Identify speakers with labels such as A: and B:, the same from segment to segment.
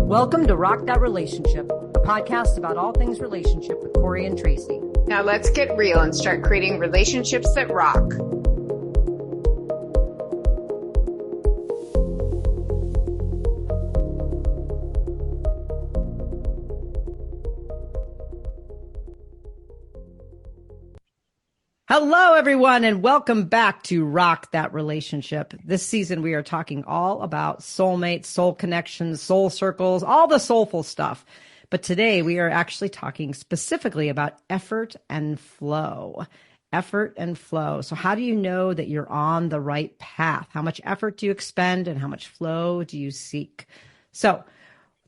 A: Welcome to Rock That Relationship, a podcast about all things relationship with Corey and Tracy.
B: Now let's get real and start creating relationships that rock.
A: Hello, everyone, and welcome back to Rock That Relationship. This season, we are talking all about soulmates, soul connections, soul circles, all the soulful stuff. But today, we are actually talking specifically about effort and flow. Effort and flow. So how do you know that you're on the right path? How much effort do you expend and how much flow do you seek? So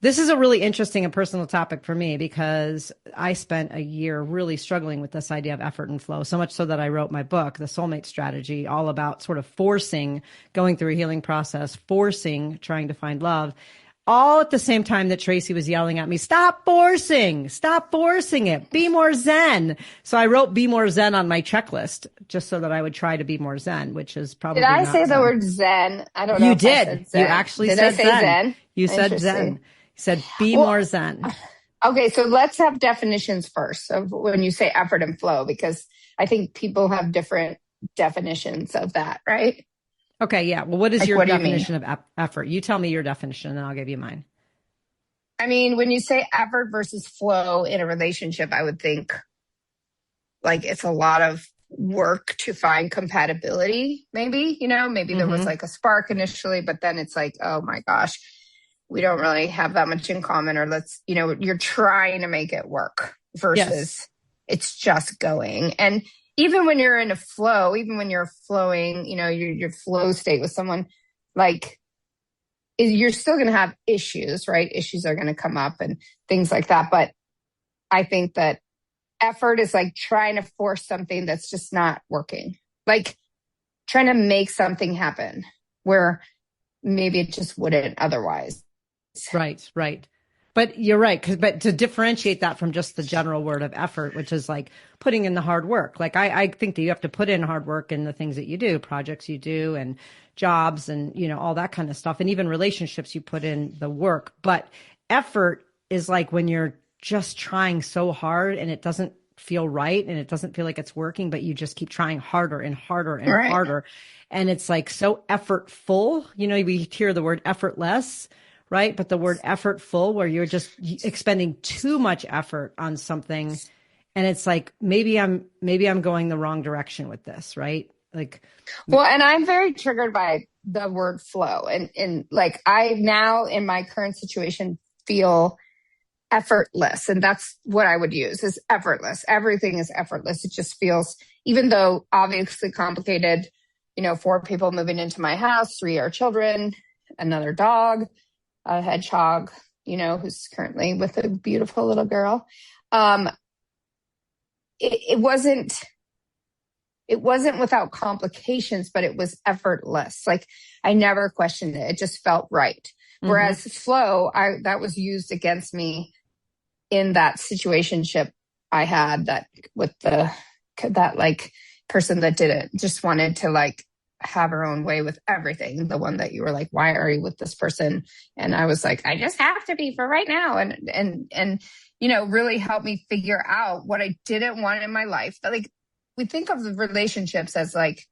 A: this is a really interesting and personal topic for me because I spent a year really struggling with this idea of effort and flow, so much so that I wrote my book, The Soulmate Strategy, all about sort of forcing, going through a healing process, forcing, trying to find love, all at the same time that Tracy was yelling at me, stop forcing it, be more zen. So I wrote be more zen on my checklist just so that I would try to be more zen, which is probably
B: Did I
A: not
B: say
A: zen.
B: the word zen? I don't know.
A: You
B: if
A: did.
B: I said zen.
A: You actually
B: did
A: said
B: I say zen.
A: You said zen. Said be more zen.
B: Okay, so let's have definitions first of when you say effort and flow, because I think people have different definitions of that, right?
A: Okay, yeah. Well, what is your
B: what
A: definition of effort? You tell me your definition, and then I'll give you mine.
B: I mean, when you say effort versus flow in a relationship, I would think like it's a lot of work to find compatibility, maybe, maybe there was like a spark initially, but then it's like, oh my gosh, we don't really have that much in common, or you're trying to make it work versus it's just going. And even when you're in a flow, even when you're flowing, your flow state with someone, like you're still going to have issues, right? Issues are going to come up and things like that. But I think that effort is like trying to force something that's just not working, like trying to make something happen where maybe it just wouldn't otherwise.
A: Right. But you're right. But to differentiate that from just the general word of effort, which is like putting in the hard work. Like I think that you have to put in hard work in the things that you do, projects you do and jobs and, all that kind of stuff. And even relationships, you put in the work. But effort is like when you're just trying so hard and it doesn't feel right and it doesn't feel like it's working, but you just keep trying harder and harder and harder. And it's like so effortful. We hear the word effortless, right? But the word effortful, where you're just expending too much effort on something. And it's like, maybe I'm going the wrong direction with this, right? Like,
B: well, and I'm very triggered by the word flow. And like, I now in my current situation feel effortless. And that's what I would use is effortless. Everything is effortless. It just feels, even though obviously complicated, 4 people moving into my house, 3 are children, another dog, a hedgehog, who's currently with a beautiful little girl. It wasn't without complications, but it was effortless. Like I never questioned it. It just felt right. Whereas flow, that was used against me in that situationship I had that with that like person that did it, just wanted to like have her own way with everything. The one that you were like, why are you with this person? And I was like, I just have to be for right now. And really helped me figure out what I didn't want in my life. Like we think of the relationships as like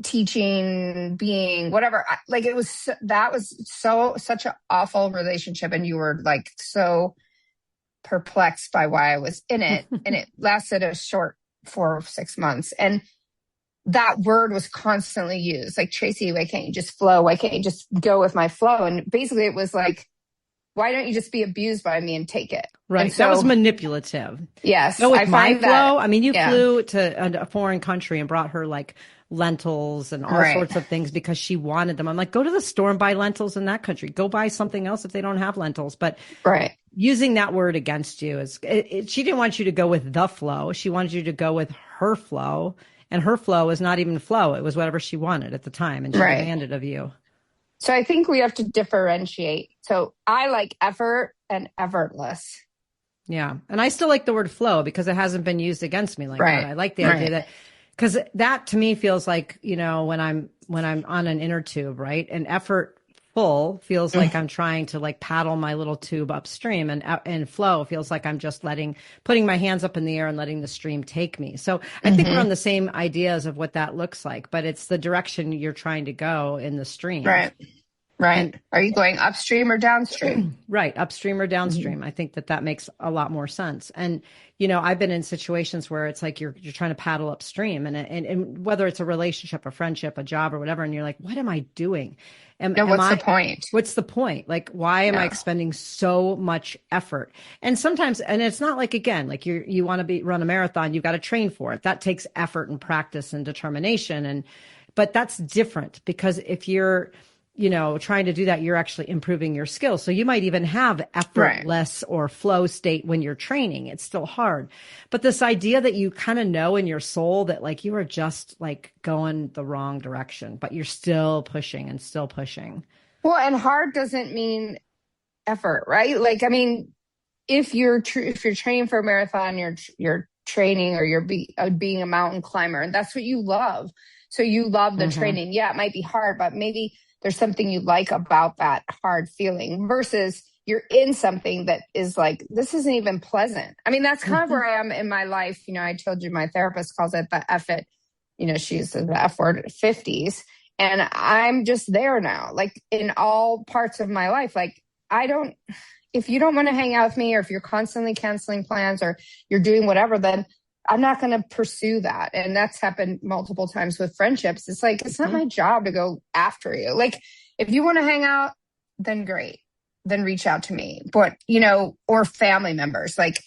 B: teaching, being whatever. Like that was such an awful relationship. And you were like so perplexed by why I was in it. And it lasted a short 4 or 6 months. And that word was constantly used. Like, Tracy, why can't you just flow? Why can't you just go with my flow? And basically it was like, why don't you just be abused by me and take it?
A: Right.
B: And so,
A: that was manipulative.
B: Yes.
A: Go with my flow. I mean, you
B: yeah.
A: flew to a foreign country and brought her like lentils and all sorts of things because she wanted them. I'm like, go to the store and buy lentils in that country. Go buy something else if they don't have lentils. But using that word against you is, she didn't want you to go with the flow. She wanted you to go with her flow. And her flow was not even flow. It was whatever she wanted at the time. And she demanded of you.
B: So I think we have to differentiate. So I like effort and effortless.
A: Yeah. And I still like the word flow because it hasn't been used against me like that. I like the idea that, because that to me feels like, when I'm on an inner tube, right? And effortful pull feels like I'm trying to like paddle my little tube upstream, and flow feels like I'm just putting my hands up in the air and letting the stream take me. So I think we're on the same ideas of what that looks like, but it's the direction you're trying to go in the stream.
B: Right. And, are you going upstream or downstream?
A: Right. Upstream or downstream. I think that makes a lot more sense. And, I've been in situations where it's like you're trying to paddle upstream, and whether it's a relationship, a friendship, a job or whatever. And you're like, what am I doing?
B: What's the point?
A: What's the point? Like, why am I expending so much effort? And sometimes, and it's not like, again, like you want to run a marathon, you've got to train for it. That takes effort and practice and determination. But that's different, because if you're, trying to do that, you're actually improving your skills. So you might even have effortless or flow state when you're training. It's still hard. But this idea that you kind of know in your soul that like you are just like going the wrong direction, but you're still pushing and still pushing.
B: Well, and hard doesn't mean effort, right? Like, I mean, if you're training for a marathon, you're training, or you're being a mountain climber, and that's what you love. So you love the training. Yeah, it might be hard, but maybe there's something you like about that hard feeling, versus you're in something that is like, this isn't even pleasant. I mean, that's kind of where I am in my life. I told you my therapist calls it the effort, she uses the F word, 50s. And I'm just there now, like in all parts of my life. Like, if you don't want to hang out with me, or if you're constantly canceling plans, or you're doing whatever, then I'm not going to pursue that. And that's happened multiple times with friendships. It's like, it's not my job to go after you. Like, if you want to hang out, then great. Then reach out to me. But, or family members, like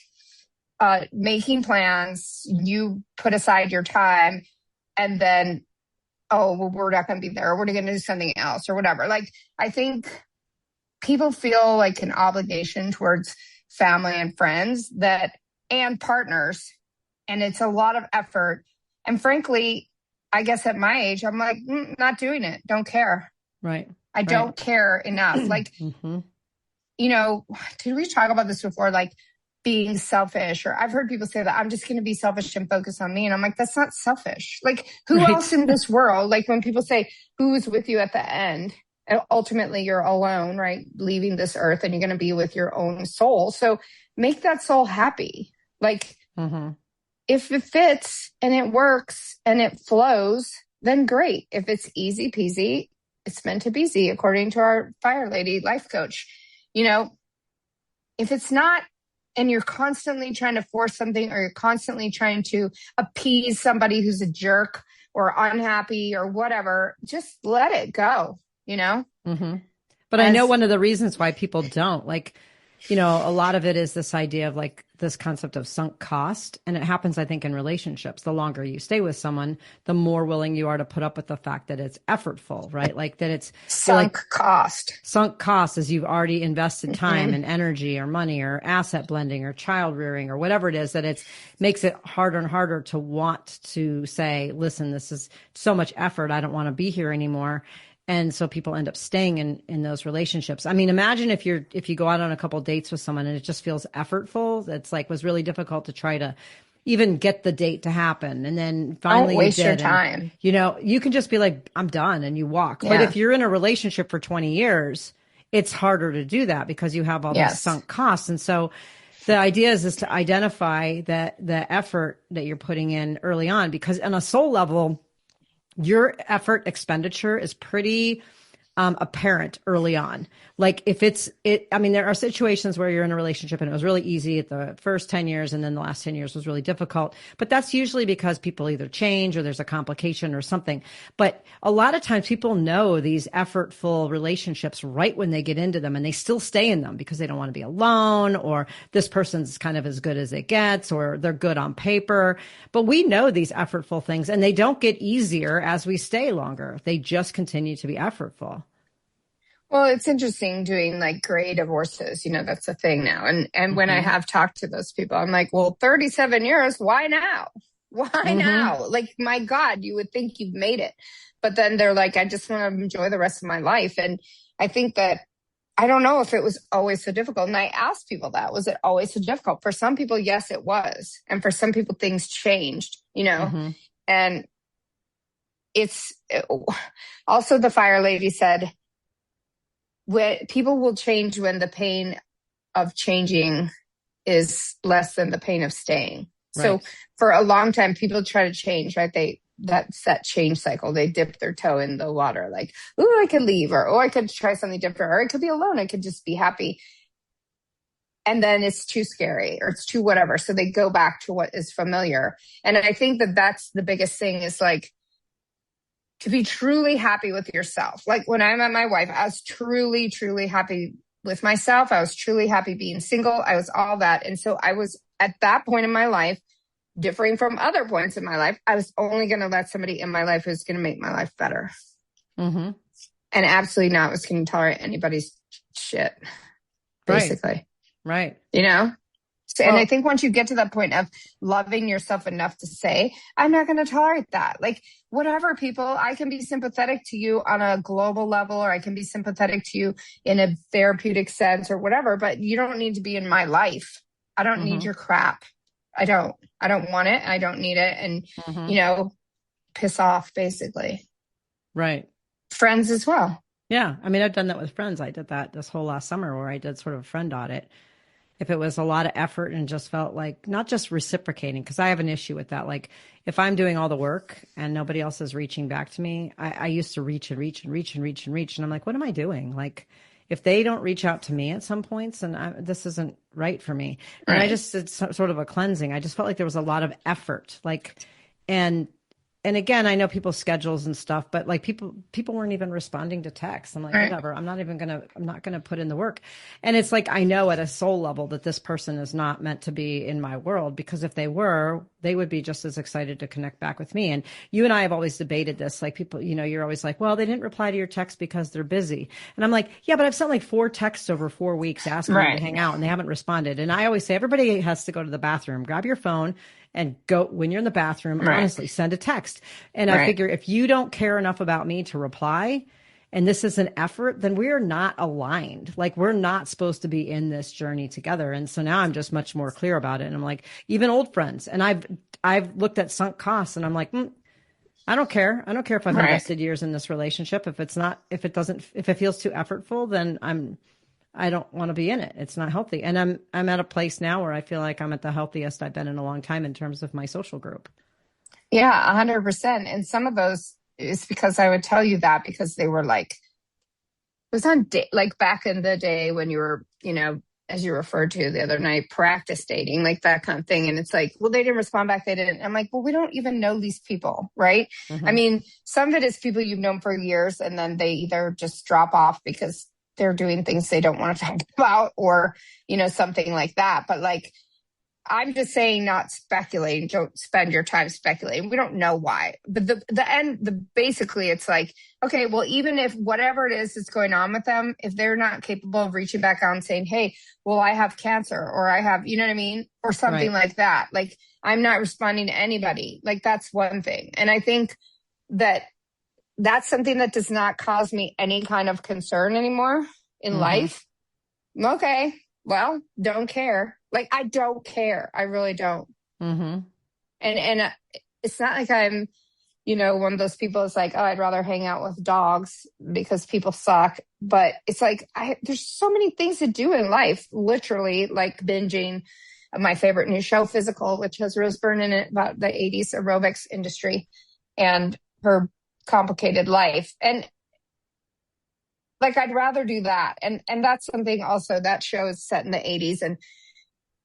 B: making plans, you put aside your time, and then, oh, well, we're not going to be there, or we're going to do something else, or whatever. Like, I think people feel like an obligation towards family and friends and partners. And it's a lot of effort. And frankly, I guess at my age, I'm like, not doing it. Don't care.
A: Right.
B: I don't care enough. Like, did we talk about this before? Like being selfish, or I've heard people say that I'm just going to be selfish and focus on me. And I'm like, that's not selfish. Like, who else in this world? Like, when people say who's with you at the end, and ultimately you're alone, right? Leaving this earth, and you're going to be with your own soul. So make that soul happy. Like, if it fits and it works and it flows, then great. If it's easy peasy, it's meant to be easy, according to our fire lady life coach. If it's not, and you're constantly trying to force something, or you're constantly trying to appease somebody who's a jerk or unhappy or whatever, just let it go,
A: But I know one of the reasons why people don't, like, a lot of it is this idea of like this concept of sunk cost. And it happens, I think, in relationships. The longer you stay with someone, the more willing you are to put up with the fact that it's effortful, right? Like that it's
B: sunk cost.
A: Sunk cost is you've already invested time and energy or money or asset blending or child rearing or whatever it is, that it makes it harder and harder to want to say, listen, this is so much effort. I don't want to be here anymore. And so people end up staying in those relationships. I mean, imagine if you go out on a couple of dates with someone and it just feels effortful. It's like was really difficult to try to even get the date to happen. And then finally,
B: don't waste your time.
A: And, you can just be like, I'm done, and you walk. Yeah. But if you're in a relationship for 20 years, it's harder to do that because you have all these sunk costs. And so the idea is to identify the effort that you're putting in early on, because on a soul level, your effort expenditure is pretty apparent early on. Like if there are situations where you're in a relationship and it was really easy at the first 10 years and then the last 10 years was really difficult, but that's usually because people either change or there's a complication or something. But a lot of times people know these effortful relationships right when they get into them, and they still stay in them because they don't want to be alone, or this person's kind of as good as it gets, or they're good on paper. But we know these effortful things, and they don't get easier as we stay longer. They just continue to be effortful.
B: Well, it's interesting doing like gray divorces. That's a thing now. And when I have talked to those people, I'm like, well, 37 years, why now? Why now? Like, my God, you would think you've made it. But then they're like, I just want to enjoy the rest of my life. And I think that, I don't know if it was always so difficult. And I asked people that, was it always so difficult? For some people, yes, it was. And for some people, things changed, and it's also, the fire lady said, when people will change when the pain of changing is less than the pain of staying.
A: Right.
B: So for a long time, people try to change, right? That's that change cycle. They dip their toe in the water, like, oh, I could leave, or oh, I could try something different, or I could be alone. I could just be happy. And then it's too scary or it's too whatever. So they go back to what is familiar. And I think that that's the biggest thing is like to be truly happy with yourself. Like when I met my wife, I was truly, truly happy with myself. I was truly happy being single. I was all that. And so I was at that point in my life, differing from other points in my life, I was only going to let somebody in my life who's going to make my life better.
A: Mm-hmm.
B: And absolutely not was going to tolerate anybody's shit, basically.
A: Right.
B: You know? So, and I think once you get to that point of loving yourself enough to say, I'm not going to tolerate that. Like, whatever, people, I can be sympathetic to you on a global level, or I can be sympathetic to you in a therapeutic sense or whatever, but you don't need to be in my life. I don't need your crap. I don't want it. I don't need it. And, you know, piss off, basically.
A: Right.
B: Friends as well.
A: Yeah. I mean, I've done that with friends. I did that this whole last summer where I did sort of a friend audit. If it was a lot of effort and just felt like not just reciprocating, because I have an issue with that. Like if I'm doing all the work and nobody else is reaching back to me, I used to reach and reach and reach and reach and reach. And I'm like, what am I doing? Like if they don't reach out to me at some points, and this isn't right for me. And I just did sort of a cleansing. I just felt like there was a lot of effort, like, and again, I know people's schedules and stuff, but like people weren't even responding to texts. I'm like, whatever, I'm not going to put in the work. And it's like, I know at a soul level that this person is not meant to be in my world, because if they were, they would be just as excited to connect back with me. And you and I have always debated this. Like people, you know, you're always like, well, they didn't reply to your text because they're busy. And I'm like, yeah, but I've sent like 4 texts over 4 weeks asking them to hang out and they haven't responded. And I always say, everybody has to go to the bathroom, grab your phone and go when you're in the bathroom, honestly, send a text. And I figure if you don't care enough about me to reply, and this is an effort, then we're not aligned. Like we're not supposed to be in this journey together. And so now I'm just much more clear about it. And I'm like, even old friends. And I've looked at sunk costs and I'm like, I don't care. I don't care if I've invested years in this relationship. If it feels too effortful, then I don't want to be in it. It's not healthy. And I'm at a place now where I feel like I'm at the healthiest I've been in a long time in terms of my social group.
B: Yeah, 100%. And some of those is because I would tell you that because they were like, it was on like back in the day when you were, you know, as you referred to the other night, practice dating, like that kind of thing. And it's like, well, they didn't respond back. They didn't. I'm like, well, we don't even know these people, right? I mean, some of it is people you've known for years and then they either just drop off because they're doing things they don't want to talk about or, you know, something like that. But like, I'm just saying, not speculating. Don't spend your time speculating. We don't know why. But basically it's like, okay, well, even if whatever it is that's going on with them, if they're not capable of reaching back out and saying, hey, well, I have cancer or I have, you know what I mean? Or something like that. Like, I'm not responding to anybody. Like, that's one thing. And I think that that's something that does not cause me any kind of concern anymore in life. Okay, well, don't care. Like, I don't care. I really don't. And it's not like I'm, you know, one of those people is like, oh, I'd rather hang out with dogs because people suck. But it's like, there's so many things to do in life, literally, like binging my favorite new show, Physical, which has Rose Byrne in it about the 80s aerobics industry and her complicated life. And like, I'd rather do that. And that's something also, that show is set in the 80s. And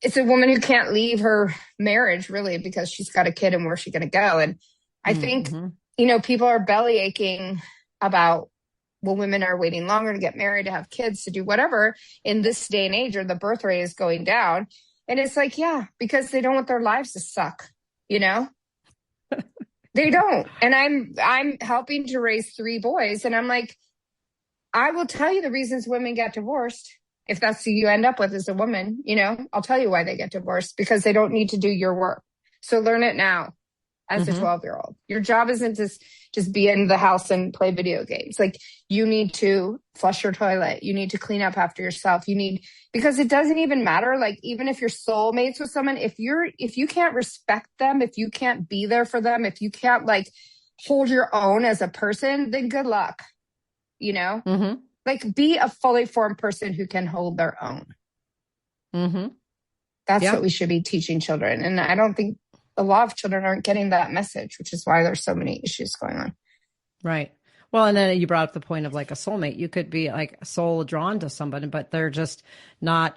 B: it's a woman who can't leave her marriage really because she's got a kid and where's she going to go? And I think, you know, people are belly aching about, well, women are waiting longer to get married, to have kids, to do whatever in this day and age, or the birth rate is going down. And it's like, yeah, because they don't want their lives to suck, you know? They don't. And I'm helping to raise 3 boys. And I'm like, I will tell you the reasons women get divorced. If that's who you end up with as a woman, you know, I'll tell you why they get divorced, because they don't need to do your work. So learn it now as a 12-year-old. Your job isn't to just be in the house and play video games. Like, you need to flush your toilet. You need to clean up after yourself. Because it doesn't even matter. Like, even if you're soulmates with someone, if you can't respect them, if you can't be there for them, if you can't like hold your own as a person, then good luck, you know? Like, be a fully formed person who can hold their own.
A: Mm-hmm.
B: That's what we should be teaching children. And I don't think a lot of children aren't getting that message, which is why there's so many issues going on.
A: Right. Well, and then you brought up the point of like a soulmate. You could be like soul drawn to somebody, but they're just not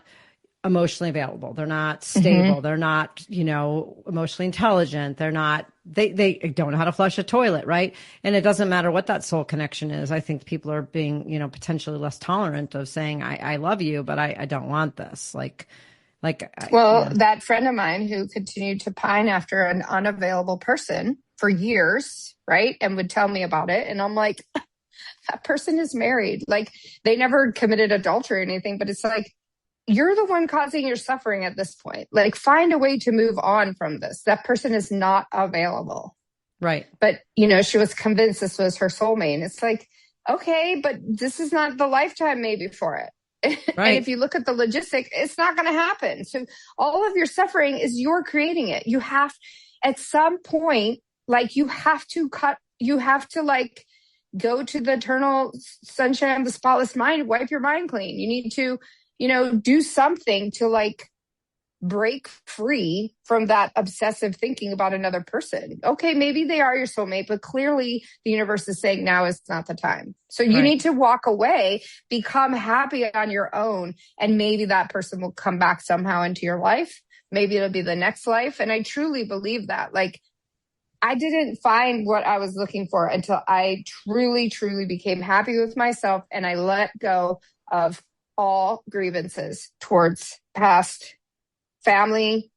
A: emotionally available. They're not stable.
B: Mm-hmm.
A: They're not, emotionally intelligent. They're not, they don't know how to flush a toilet. Right. And it doesn't matter what that soul connection is. I think people are being, potentially less tolerant of saying, I love you, but I don't want this.
B: That friend of mine who continued to pine after an unavailable person for years, right? And would tell me about it. And I'm like, that person is married. Like, they never committed adultery or anything, but it's like, you're the one causing your suffering at this point. Like, find a way to move on from this. That person is not available.
A: Right.
B: But, she was convinced this was her soulmate. And it's like, okay, but this is not the lifetime maybe for it. Right. And if you look at the logistic, it's not going to happen. So all of your suffering is you're creating it. You have, at some point, like, you have to go to the eternal sunshine of the spotless mind, wipe your mind clean. You need to, do something to like break free from that obsessive thinking about another person. Okay, maybe they are your soulmate, but clearly the universe is saying now is not the time. So you need to walk away, become happy on your own, and maybe that person will come back somehow into your life. Maybe it'll be the next life. And I truly believe that. Like, I didn't find what I was looking for until I truly, truly became happy with myself, and I let go of all grievances towards past family,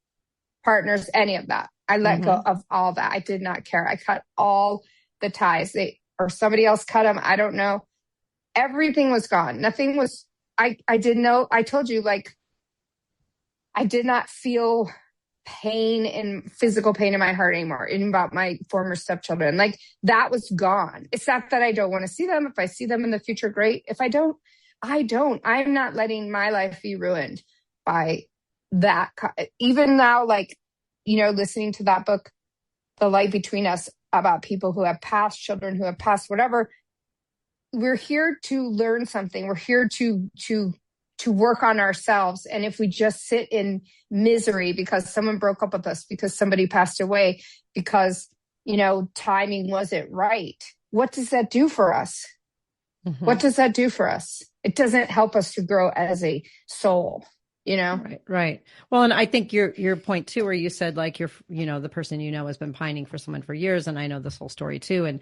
B: partners, any of that. I let go of all that. I did not care. I cut all the ties. Or somebody else cut them. I don't know. Everything was gone. Nothing was, I didn't know. I told you, like, I did not feel pain and physical pain in my heart anymore, even about my former stepchildren. Like, that was gone. It's not that I don't want to see them. If I see them in the future, great. If I don't, I don't. I'm not letting my life be ruined by that. Even now, like, listening to that book, The Light Between Us, about people who have passed, children who have passed, whatever. We're here to learn something. We're here to work on ourselves. And if we just sit in misery because someone broke up with us, because somebody passed away, because, timing wasn't right, what does that do for us? Mm-hmm. What does that do for us? It doesn't help us to grow as a soul,
A: Right. Well, and I think your point too, where you said like the person has been pining for someone for years, and I know this whole story too, and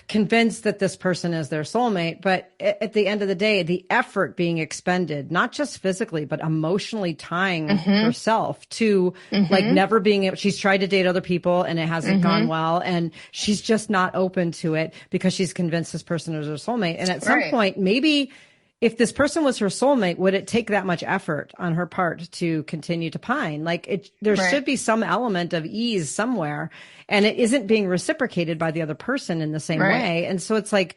A: convinced that this person is their soulmate. But at the end of the day, the effort being expended, not just physically, but emotionally tying herself to like never being able, she's tried to date other people and it hasn't gone well. And she's just not open to it because she's convinced this person is her soulmate. And at some point, maybe if this person was her soulmate, would it take that much effort on her part to continue to pine? Like, there should be some element of ease somewhere, and it isn't being reciprocated by the other person in the same way. And so it's like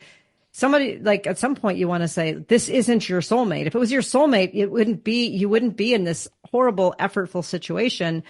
A: somebody, like, at some point you want to say, this isn't your soulmate. If it was your soulmate, you wouldn't be in this horrible, effortful situation.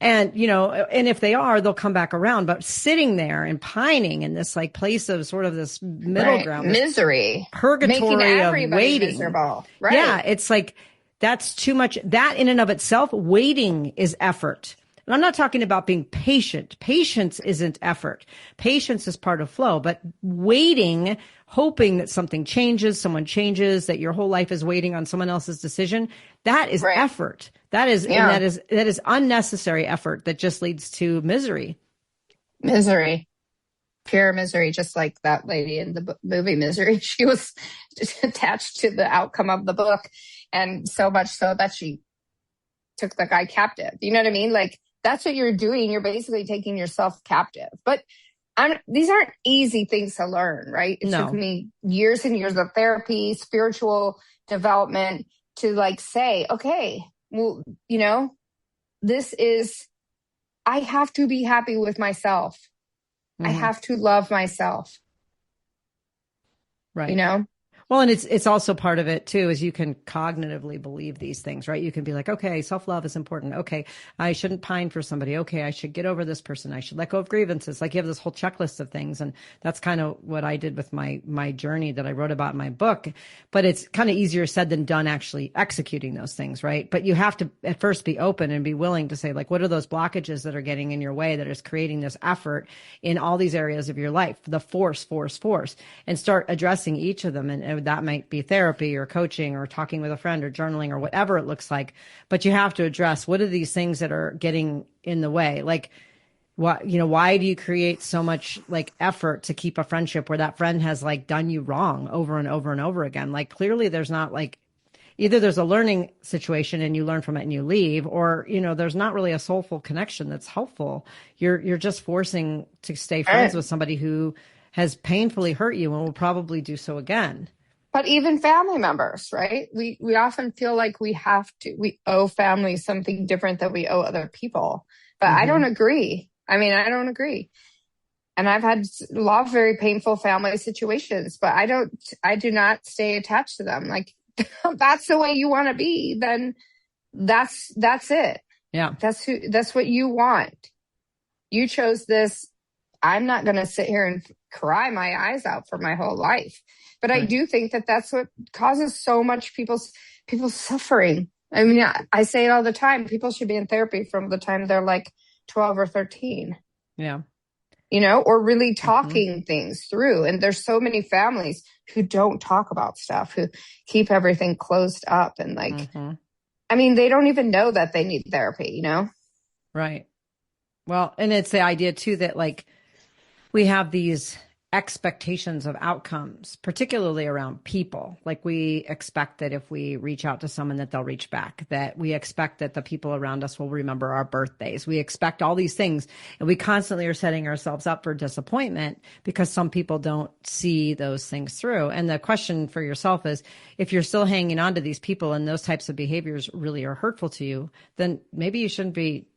A: And, and if they are, they'll come back around. But sitting there and pining in this like place of sort of this middle ground,
B: misery,
A: purgatory of waiting.
B: Miserable.
A: Yeah, it's like, that's too much. That in and of itself, waiting is effort. And I'm not talking about being patient. Patience isn't effort. Patience is part of flow. But waiting, hoping that something changes, someone changes, that your whole life is waiting on someone else's decision, that is effort. That is, and that is unnecessary effort that just leads to misery.
B: Misery. Pure misery, just like that lady in the movie Misery. She was attached to the outcome of the book, and so much so that she took the guy captive. You know what I mean? Like, that's what you're doing. You're basically taking yourself captive. But these aren't easy things to learn, right? It took me years and years of therapy, spiritual development to like say, okay, well, I have to be happy with myself. I have to love myself.
A: Right. Well, and it's also part of it too, is you can cognitively believe these things, right? You can be like, okay, self-love is important. Okay, I shouldn't pine for somebody. Okay, I should get over this person. I should let go of grievances. Like you have this whole checklist of things. And that's kind of what I did with my journey that I wrote about in my book. But it's kind of easier said than done actually executing those things, right? But you have to at first be open and be willing to say, like, what are those blockages that are getting in your way that is creating this effort in all these areas of your life? The force, and start addressing each of them. And that might be therapy or coaching or talking with a friend or journaling or whatever it looks like. But you have to address what are these things that are getting in the way? Like, why do you create so much like effort to keep a friendship where that friend has like done you wrong over and over and over again? Like clearly there's not like, either there's a learning situation and you learn from it and you leave, or, there's not really a soulful connection that's helpful. You're just forcing to stay friends with somebody who has painfully hurt you and will probably do so again.
B: But even family members, right? We often feel like we owe family something different than we owe other people. But I don't agree. I don't agree. And I've had a lot of very painful family situations, but I do not stay attached to them. Like, that's the way you want to be, then that's it.
A: Yeah.
B: That's what you want. You chose this. I'm not going to sit here and cry my eyes out for my whole life. But right. I do think that that's what causes so much people's suffering. I mean, I say it all the time. People should be in therapy from the time they're like 12 or 13.
A: Yeah.
B: Or really talking things through. And there's so many families who don't talk about stuff, who keep everything closed up and like, they don't even know that they need therapy,
A: Right. Well, and it's the idea too that like we have these expectations of outcomes, particularly around people. Like we expect that if we reach out to someone that they'll reach back, that we expect that the people around us will remember our birthdays. We expect all these things, and we constantly are setting ourselves up for disappointment because some people don't see those things through. And the question for yourself is, if you're still hanging on to these people and those types of behaviors really are hurtful to you, then maybe you shouldn't be.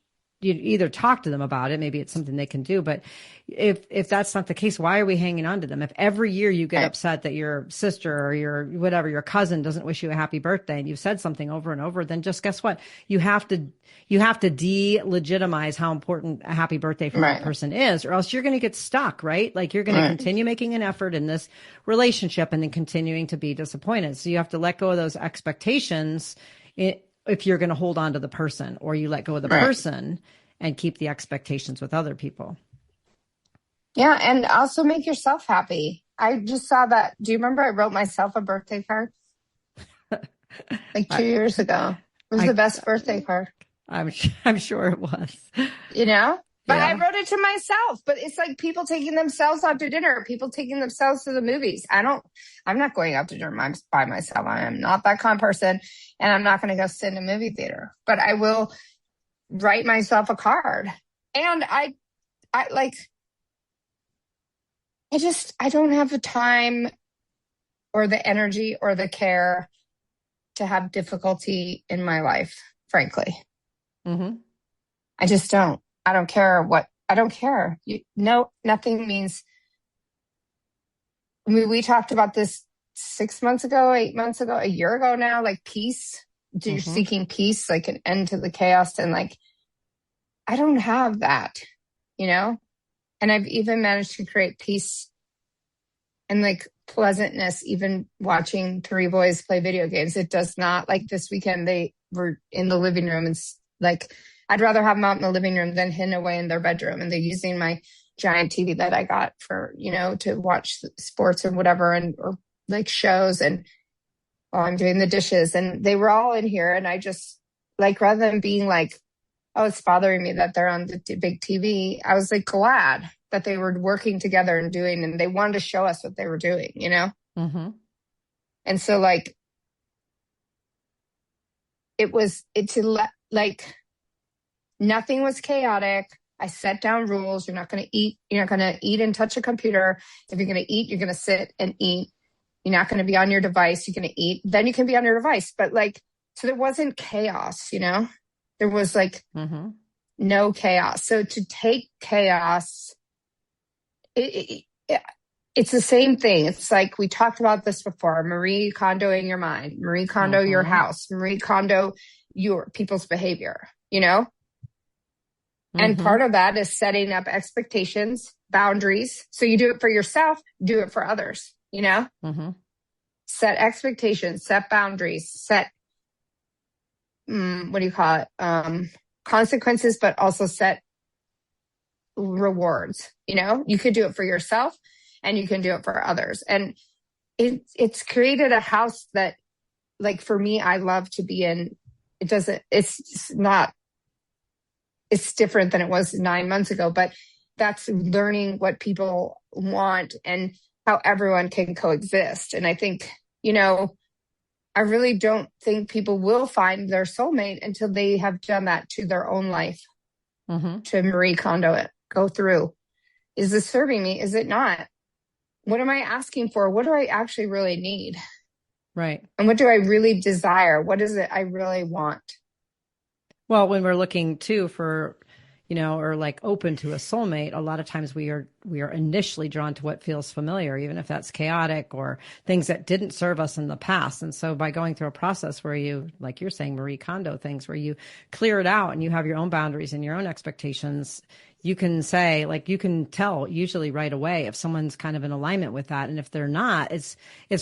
A: You either talk to them about it, maybe it's something they can do. But if that's not the case, why are we hanging on to them? If every year you get upset that your sister or your cousin doesn't wish you a happy birthday and you've said something over and over, then just guess what? You have to delegitimize how important a happy birthday for that person is, or else you're going to get stuck, right? Like you're going to continue making an effort in this relationship and then continuing to be disappointed. So you have to let go of those expectations if you're going to hold on to the person, or you let go of the person and keep the expectations with other people.
B: Yeah. And also make yourself happy. I just saw that. Do you remember I wrote myself a birthday card like 2 years ago? It was the best birthday card. I'm
A: sure it was.
B: But I wrote it to myself. But it's like people taking themselves out to dinner, people taking themselves to the movies. I'm not going out to dinner by myself. I am not that kind of person. And I'm not going to go sit in a movie theater. But I will write myself a card. And I don't have the time or the energy or the care to have difficulty in my life, frankly. I just don't. I don't care I don't care. Nothing means. I mean, we talked about this 6 months ago, 8 months ago, a year ago now, like peace. You're seeking peace, like an end to the chaos. And like, I don't have that, and I've even managed to create peace and like pleasantness, even watching 3 boys play video games. It does not, like this weekend, they were in the living room and like, I'd rather have them out in the living room than hidden away in their bedroom. And they're using my giant TV that I got for, to watch sports and whatever, or like shows, and while I'm doing the dishes. And they were all in here. And I just like, rather than being like, oh, it's bothering me that they're on the big TV, I was like glad that they were working together and they wanted to show us what they were doing, And so like, nothing was chaotic. I set down rules. You're not going to eat. You're not going to eat and touch a computer. If you're going to eat, you're going to sit and eat. You're not going to be on your device. You're going to eat. Then you can be on your device. But like, so there wasn't chaos, There was like no chaos. So to take chaos, It's the same thing. It's like we talked about this before. Marie Kondo-ing your mind, Marie Kondo your house, Marie Kondo your people's behavior, you know? And part of that is setting up expectations, boundaries. So you do it for yourself, do it for others, you know? Set expectations, set boundaries, set, what do you call it? Consequences, but also set rewards, you know? You could do it for yourself and you can do it for others. And it's created a house that, like, for me, I love to be in. It's different than it was 9 months ago, but that's learning what people want and how everyone can coexist. And I think, you know, I really don't think people will find their soulmate until they have done that to their own life, to Marie Kondo it, go through. Is this serving me? Is it not? What am I asking for? What do I actually really need?
A: Right.
B: And what do I really desire? What is it I really want?
A: Well, when we're looking too for, you know, or like open to a soulmate, a lot of times we are initially drawn to what feels familiar, even if that's chaotic or things that didn't serve us in the past. And so by going through a process where you, like you're saying, Marie Kondo things, where you clear it out and you have your own boundaries and your own expectations, you can say, like, you can tell usually right away if someone's kind of in alignment with that. And if they're not, it's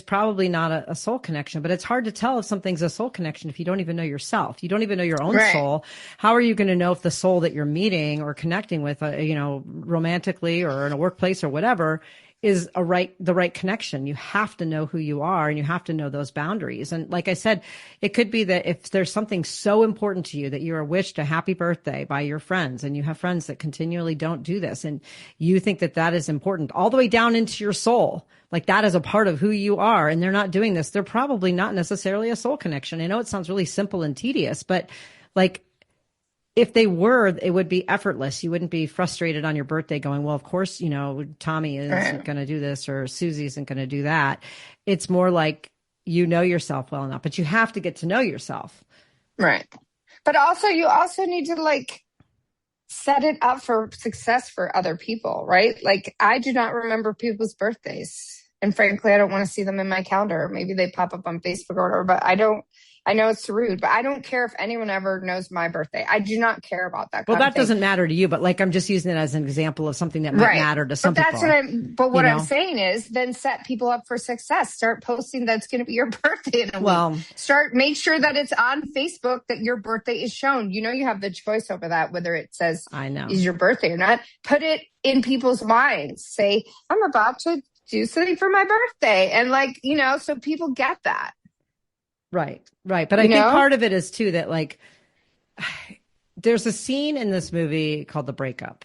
A: probably not a soul connection, but it's hard to tell if something's a soul connection if you don't even know yourself. You don't even know your own soul. How are you going to know if the soul that you're meeting or connecting with, you know, romantically or in a workplace or whatever, is the right connection? You have to know who you are and you have to know those boundaries. And like I said, it could be that if there's something so important to you that you are wished a happy birthday by your friends, and you have friends that continually don't do this, and you think that that is important all the way down into your soul, like that is a part of who you are, and they're not doing this, they're probably not necessarily a soul connection. I know it sounds really simple and tedious, but like, if they were, it would be effortless. You wouldn't be frustrated on your birthday going, well, of course, you know, Tommy isn't going to do this or Susie isn't going to do that. It's more like, you know yourself well enough, but you have to get to know yourself.
B: Right. But also, you also need to, like, set it up for success for other people, right? Like, I do not remember people's birthdays. And frankly, I don't want to see them in my calendar. Maybe they pop up on Facebook or whatever, but I know it's rude, but I don't care if anyone ever knows my birthday. I do not care about that.
A: Well, that doesn't matter to you, but like, I'm just using it as an example of something that might matter to some people.
B: But what I'm saying is, then set people up for success. Start posting that's going to be your birthday in a week. Make sure that it's on Facebook that your birthday is shown. You know, you have the choice over that, whether it says, is your birthday or not. Put it in people's minds. Say, I'm about to do something for my birthday. And, like, you know, so people get that.
A: Right. But I think part of it is too that, like, there's a scene in this movie called The Breakup,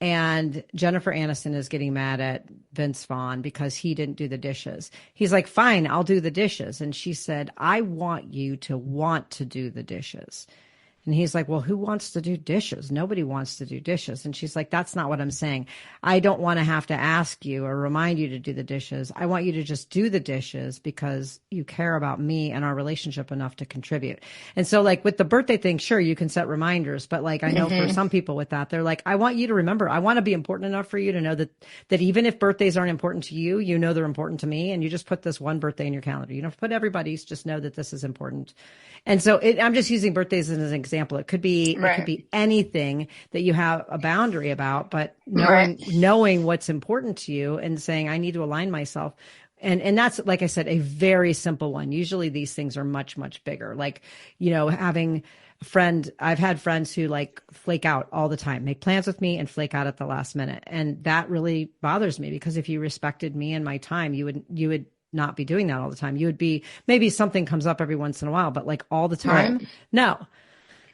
A: and Jennifer Aniston is getting mad at Vince Vaughn because he didn't do the dishes. He's like, fine, I'll do the dishes. And she said, I want you to want to do the dishes. And he's like, well, who wants to do dishes? Nobody wants to do dishes. And she's like, that's not what I'm saying. I don't want to have to ask you or remind you to do the dishes. I want you to just do the dishes because you care about me and our relationship enough to contribute. And so, like, with the birthday thing, sure, you can set reminders. But, like, I know for some people with that, they're like, I want you to remember. I want to be important enough for you to know that even if birthdays aren't important to you, you know they're important to me. And you just put this one birthday in your calendar. You don't put everybody's, just know that this is important. And so I'm just using birthdays as an example. It could be anything that you have a boundary about, but knowing what's important to you and saying, I need to align myself. And that's, like I said, a very simple one. Usually these things are much, much bigger. Like, you know, having a friend, I've had friends who, like, flake out all the time, make plans with me and flake out at the last minute. And that really bothers me, because if you respected me and my time, you would not be doing that all the time. You would be, maybe something comes up every once in a while, but, like, all the time, no.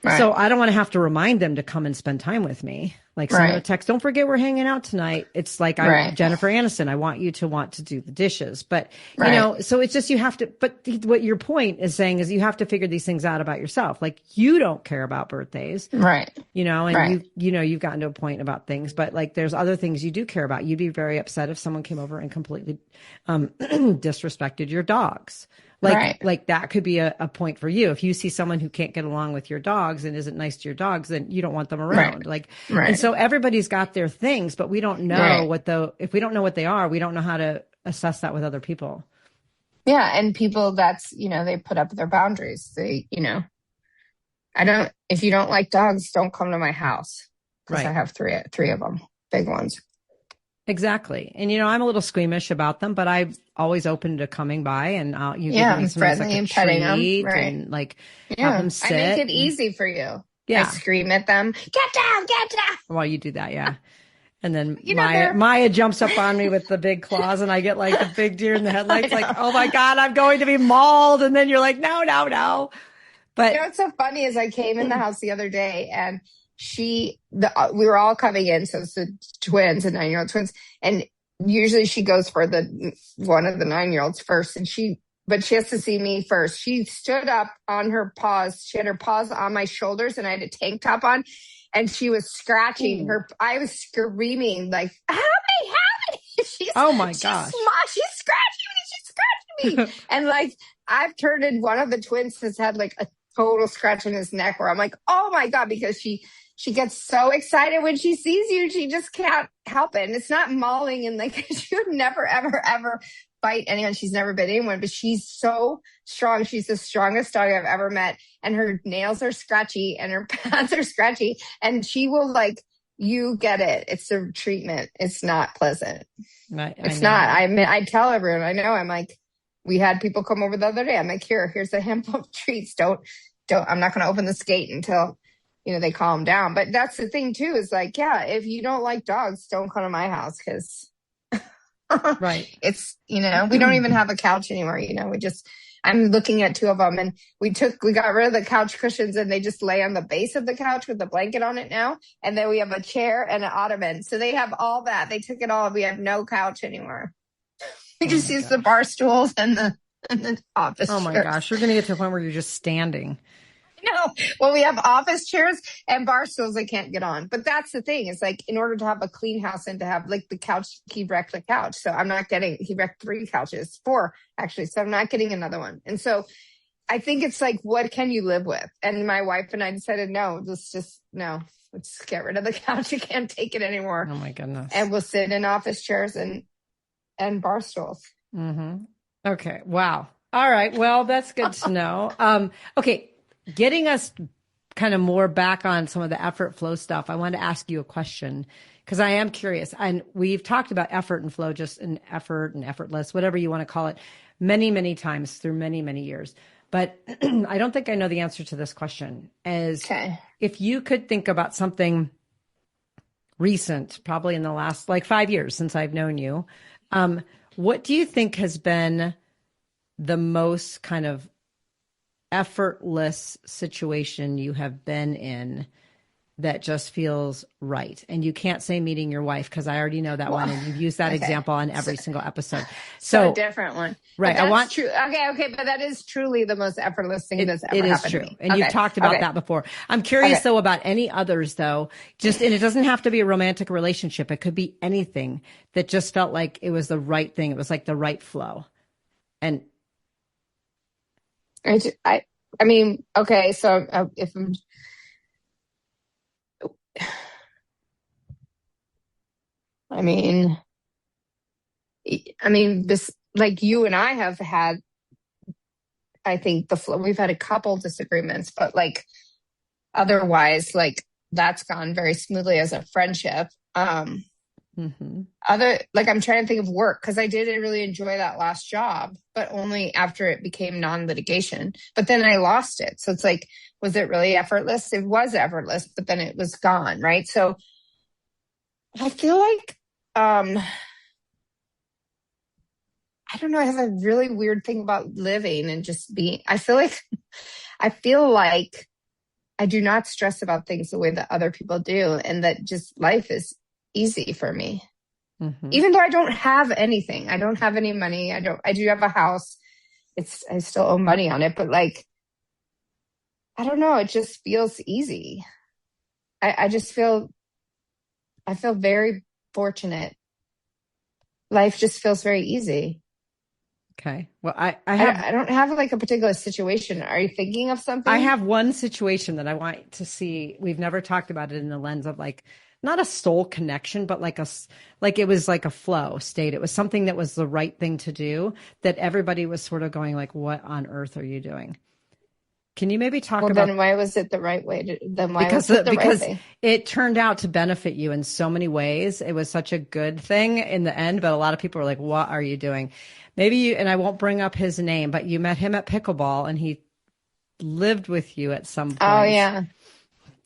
A: Right. So I don't want to have to remind them to come and spend time with me. Like, send a text, don't forget we're hanging out tonight. It's like, Jennifer Aniston, I want you to want to do the dishes. But, you know, so it's just, you have to, but what your point is saying is you have to figure these things out about yourself. Like, you don't care about birthdays. Right. You know, and you've gotten to a point about things, but, like, there's other things you do care about. You'd be very upset if someone came over and completely disrespected your dogs. Like that could be a point for you. If you see someone who can't get along with your dogs and isn't nice to your dogs, then you don't want them around. And so everybody's got their things, but we don't know if we don't know what they are, we don't know how to assess that with other people.
B: Yeah. And people they put up their boundaries. They, if you don't like dogs, don't come to my house. Because I have three of them, big ones.
A: Exactly. And, I'm a little squeamish about them, but I'm always open to coming by and you give me
B: friendly and petting them. Right.
A: And have them sit.
B: I make it easy for you.
A: Yeah.
B: I scream at them, get down.
A: While you do that. Yeah. And then Maya jumps up on me with the big claws and I get like the big deer in the headlights, like, oh my God, I'm going to be mauled. And then you're like, no. But
B: what's so funny is I came in the house the other day and we were all coming in. So it's the twins, the 9-year-old twins. And usually she goes for one of the 9-year-olds first. But she has to see me first. She stood up on her paws. She had her paws on my shoulders and I had a tank top on and she was scratching her. I was screaming like, help me.
A: Oh my gosh.
B: She's scratching me. And like, I've turned one of the twins has had like a total scratch in his neck where I'm like, oh my God, because she gets so excited when she sees you. She just can't help it. And it's not mauling and like, she would never, ever, ever bite anyone. She's never bit anyone, but she's so strong. She's the strongest dog I've ever met. And her nails are scratchy and her pads are scratchy. And she will you get it. It's a treatment. It's not pleasant. It's not. I tell everyone, I'm like, we had people come over the other day. I'm like, here's a handful of treats. Don't, I'm not going to open this gate until, they calm down. But that's the thing too, is like, if you don't like dogs, don't come to my house. Cause
A: right.
B: It's, we don't even have a couch anymore. I'm looking at 2 of them and we got rid of the couch cushions and they just lay on the base of the couch with the blanket on it now. And then we have a chair and an ottoman. So they have all that. They took it all. We have no couch anymore. We just use the bar stools and the office chairs.
A: Oh my gosh. You're going to get to a point where you're just standing.
B: No. Well, we have office chairs and bar stools I can't get on. But that's the thing. It's like, in order to have a clean house and to have like the couch, he wrecked the couch. So he wrecked 3 couches, 4 actually. So I'm not getting another one. And so I think it's like, what can you live with? And my wife and I decided, let's get rid of the couch. You can't take it anymore.
A: Oh my goodness.
B: And we'll sit in office chairs and bar stools.
A: Mm-hmm. Okay. Wow. All right. Well, that's good to know. Okay. Getting us kind of more back on some of the effort flow stuff, I wanted to ask you a question because I am curious. And we've talked about effort and flow, just an effort and effortless, whatever you want to call it, many, many times through many, many years. But I don't think I know the answer to this question. If you could think about something recent, probably in the last 5 years since I've known you, what do you think has been the most kind of effortless situation you have been in that just feels right? And you can't say meeting your wife because I already know that one, and you've used that example on every single episode.
B: So a different one,
A: right?
B: I want true. Okay, but that is truly the most effortless thing that's ever happened to me.
A: And you've talked about that before. I'm curious though about any others though. And it doesn't have to be a romantic relationship. It could be anything that just felt like it was the right thing. It was like the right flow, and.
B: I mean, okay, so if this, like you and I have had, I think we've had a couple disagreements, but like otherwise, like that's gone very smoothly as a friendship. I'm trying to think of work because I did really enjoy that last job, but only after it became non-litigation. But then I lost it. So it's like, was it really effortless? It was effortless, but then it was gone, right? So I feel like, I don't know, I have a really weird thing about living and just being, I feel like I do not stress about things the way that other people do, and that just life is easy for me. Even though I don't have anything, I don't have any money. I do have a house. I still owe money on it, but like, I don't know. It just feels easy. I feel very fortunate. Life just feels very easy.
A: Okay. Well, I
B: don't have like a particular situation. Are you thinking of something?
A: I have one situation that I want to see. We've never talked about it in the lens of like not a soul connection, but like it was like a flow state. It was something that was the right thing to do, that everybody was sort of going like, what on earth are you doing? Can you maybe talk about?
B: Then why was it the right way
A: Because
B: right thing?
A: it turned out to benefit you in so many ways. It was such a good thing in the end, but a lot of people were like, what are you doing? Maybe you, and I won't bring up his name, but you met him at pickleball and he lived with you at some point.
B: Oh yeah.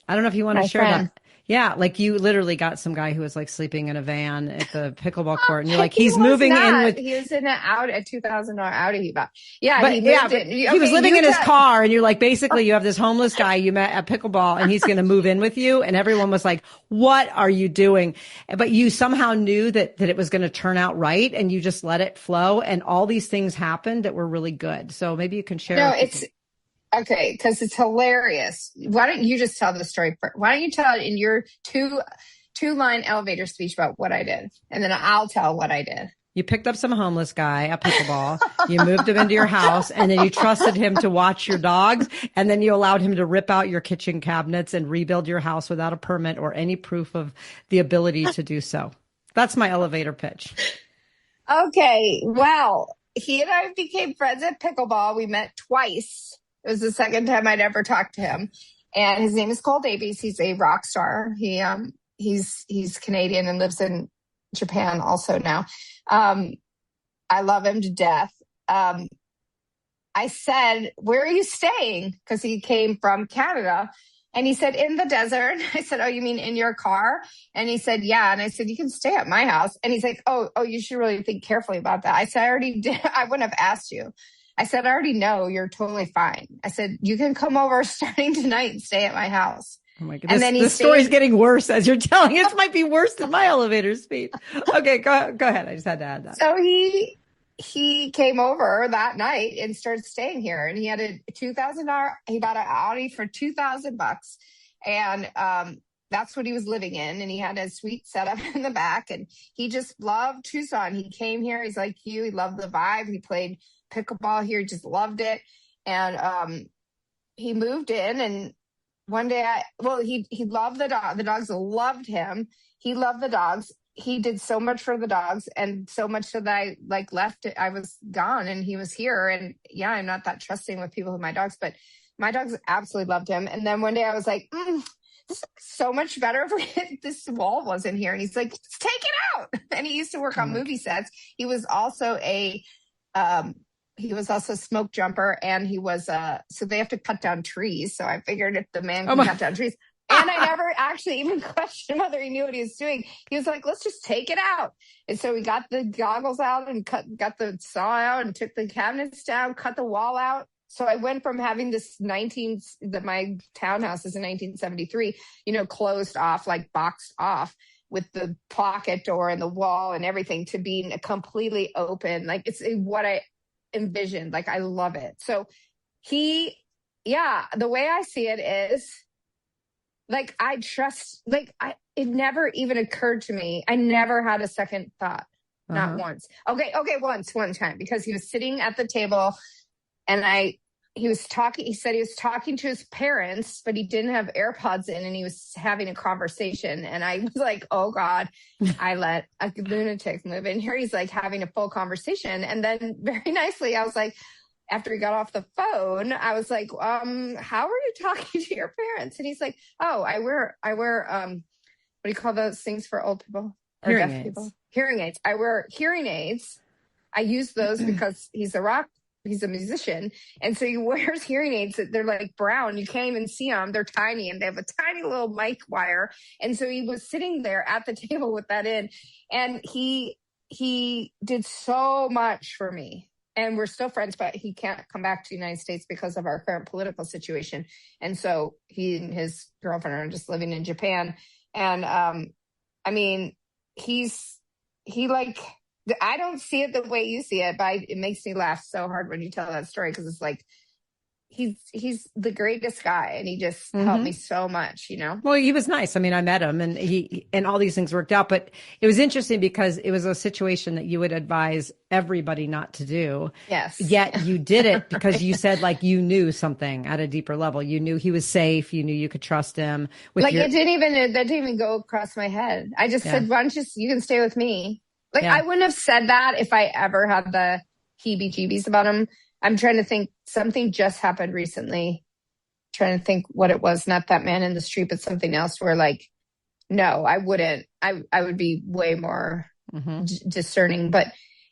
A: I don't know if you want to share
B: friend.
A: that. Yeah, like you literally got some guy who was like sleeping in a van at the pickleball court, and you're like,
B: He
A: he's
B: was
A: moving in
B: not.
A: with.
B: He was in a $2,000 Audi he bought. Yeah,
A: But
B: he
A: yeah,
B: moved
A: but
B: in.
A: he was living in his car, and you're like, basically, you have this homeless guy you met at pickleball, and he's going to move in with you, and everyone was like, "What are you doing?" But you somehow knew that it was going to turn out right, and you just let it flow, and all these things happened that were really good. So maybe you can share.
B: No, it's okay because it's hilarious. Why don't you just tell the story first? Why don't you tell it in your two-line elevator speech about what I did, and then I'll tell what I did.
A: You picked up some homeless guy at pickleball. You moved him into your house, and then you trusted him to watch your dogs, and then you allowed him to rip out your kitchen cabinets and rebuild your house without a permit or any proof of the ability to do so. That's my elevator pitch.
B: Okay, well, he and I became friends at pickleball. We met twice. It was the second time I'd ever talked to him, and his name is Cole Davies. He's a rock star. He's Canadian and lives in Japan also now. I love him to death. I said, "Where are you staying?" Because he came from Canada. And he said, "In the desert." I said, "Oh, you mean in your car?" And he said, "Yeah." And I said, "You can stay at my house." And he's like, oh, you should really think carefully about that. I said, "I already did. I wouldn't have asked you." I said, "I already know you're totally fine." I said, "You can come over starting tonight and stay at my house."
A: Oh my goodness. This story's getting worse as you're telling it. It might be worse than my elevator speech. Okay, go ahead. I just had to add that.
B: So he came over that night and started staying here, and he had a $2,000. He bought an Audi for $2,000, and that's what he was living in. And he had a sweet setup in the back, and he just loved Tucson. He came here. He's like you. He loved the vibe. He played pickleball here. He just loved it, and he moved in. And one day, he loved the dog. The dogs loved him. He loved the dogs. He did so much for the dogs, and so much that I left it. I was gone and he was here. And yeah, I'm not that trusting with people with my dogs, but my dogs absolutely loved him. And then one day I was like, this is so much better if this wall wasn't here. And he's like, "Let's take it out." And he used to work on movie sets. He was also a smoke jumper, and he was so they have to cut down trees. So I figured if the man can cut down trees. And I never actually even questioned whether he knew what he was doing. He was like, "Let's just take it out." And so we got the goggles out and got the saw out and took the cabinets down, cut the wall out. So I went from having this my townhouse is in 1973, closed off, like boxed off with the pocket door and the wall and everything, to being a completely open. Like it's what I envisioned. Like I love it. So the way I see it is, like, I trust, it never even occurred to me. I never had a second thought. Not once. Okay. One time, because he was sitting at the table and he was talking. He said he was talking to his parents, but he didn't have AirPods in, and he was having a conversation. And I was like, "Oh God, I let a lunatic move in here." He's like having a full conversation. And then very nicely, I was like, after he got off the phone, I was like, "How are you talking to your parents?" And he's like, "Oh, I wear, what do you call those things for old people or
A: Hearing
B: deaf
A: aids.
B: people? Hearing aids. I wear hearing aids. I use those because he's a musician. And so he wears hearing aids that they're like brown. You can't even see them. They're tiny, and they have a tiny little mic wire. And so he was sitting there at the table with that in, and he did so much for me. And we're still friends, but he can't come back to the United States because of our current political situation. And so he and his girlfriend are just living in Japan. And I mean, I don't see it the way you see it, but it makes me laugh so hard when you tell that story, because it's like, he's the greatest guy, and he just helped me so much,
A: Well, he was nice. I mean, I met him, and all these things worked out, but it was interesting because it was a situation that you would advise everybody not to do.
B: Yes.
A: Yet you did it because you said like you knew something at a deeper level. You knew he was safe. You knew you could trust him.
B: That didn't even go across my head. I just said, why don't you can stay with me. Like I wouldn't have said that if I ever had the heebie-jeebies about him. I'm trying to think, something just happened recently. Trying to think what it was, not that man in the street, but something else where like, no, I wouldn't. I would be way more discerning, but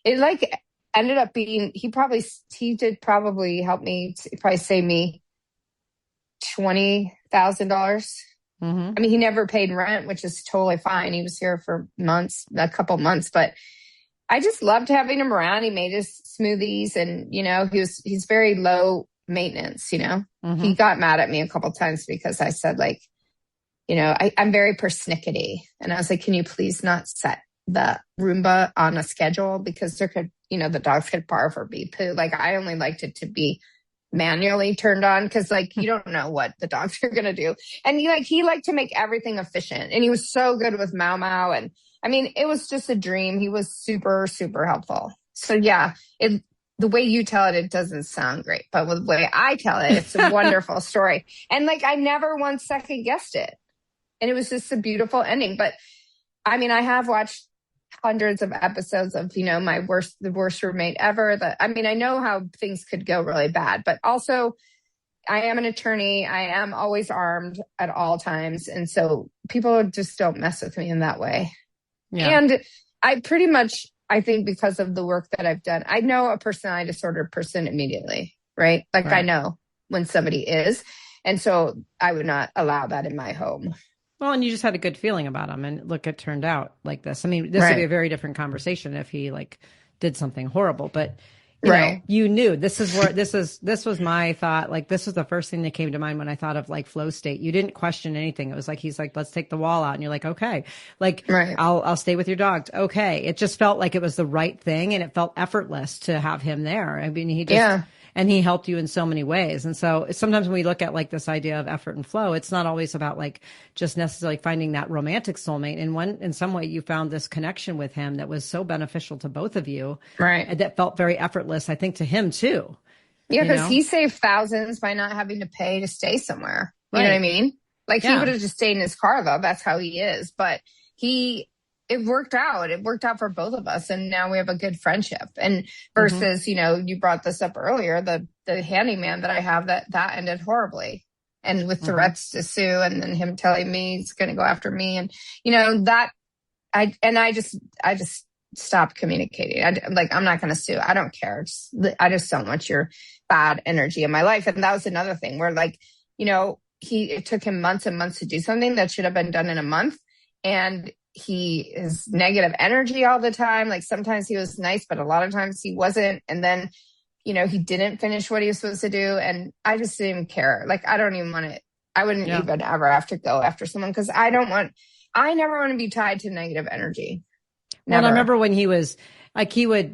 B: it like ended up being, he did probably help me, probably save me $20,000. I mean, he never paid rent, which is totally fine. He was here for a couple months, but I just loved having him around. He made his smoothies, and he's very low maintenance. He got mad at me a couple times because I said like, I'm very persnickety, and I was like, can you please not set the Roomba on a schedule, because there could, the dogs could barf or be poo. Like I only liked it to be manually turned on, because like you don't know what the dogs are gonna do, and he liked to make everything efficient, and he was so good with Mau Mau, and I mean, it was just a dream. He was super, super helpful. So yeah, the way you tell it doesn't sound great, but with the way I tell it, it's a wonderful story. And like, I never once second guessed it. And it was just a beautiful ending. But I mean, I have watched hundreds of episodes of, the worst roommate ever. I know how things could go really bad, but also I am an attorney. I am always armed at all times. And so people just don't mess with me in that way. Yeah. And I pretty much, I think because of the work that I've done, I know a personality disordered person immediately, right? Like I know when somebody is. And so I would not allow that in my home.
A: Well, and you just had a good feeling about him, and look, it turned out like this. I mean, this would be a very different conversation if he like did something horrible, but you knew this was my thought. Like, this was the first thing that came to mind when I thought of like flow state. You didn't question anything. It was like, he's like, let's take the wall out. And you're like, okay, like I'll stay with your dogs. Okay. It just felt like it was the right thing, and it felt effortless to have him there. I mean, and he helped you in so many ways. And so sometimes when we look at like this idea of effort and flow, it's not always about like just necessarily finding that romantic soulmate. And in some way you found this connection with him that was so beneficial to both of you. Right. That felt very effortless, I think, to him too.
B: Yeah. Because he saved thousands by not having to pay to stay somewhere. You know what I mean? Like he would have just stayed in his car though. That's how he is. But it worked out. It worked out for both of us. And now we have a good friendship. And versus, you brought this up earlier, the handyman that I have, that ended horribly. And with threats to sue, and then him telling me he's going to go after me. And, I just stopped communicating. I'm not going to sue. I don't care. I just don't want your bad energy in my life. And that was another thing where it took him months and months to do something that should have been done in a month. And he is negative energy all the time. Like sometimes he was nice, but a lot of times he wasn't. And then, he didn't finish what he was supposed to do. And I just didn't even care. Like, I don't even want to, I wouldn't even ever have to go after someone, because I never want to be tied to negative energy. Never.
A: Well, I remember when he was like, he was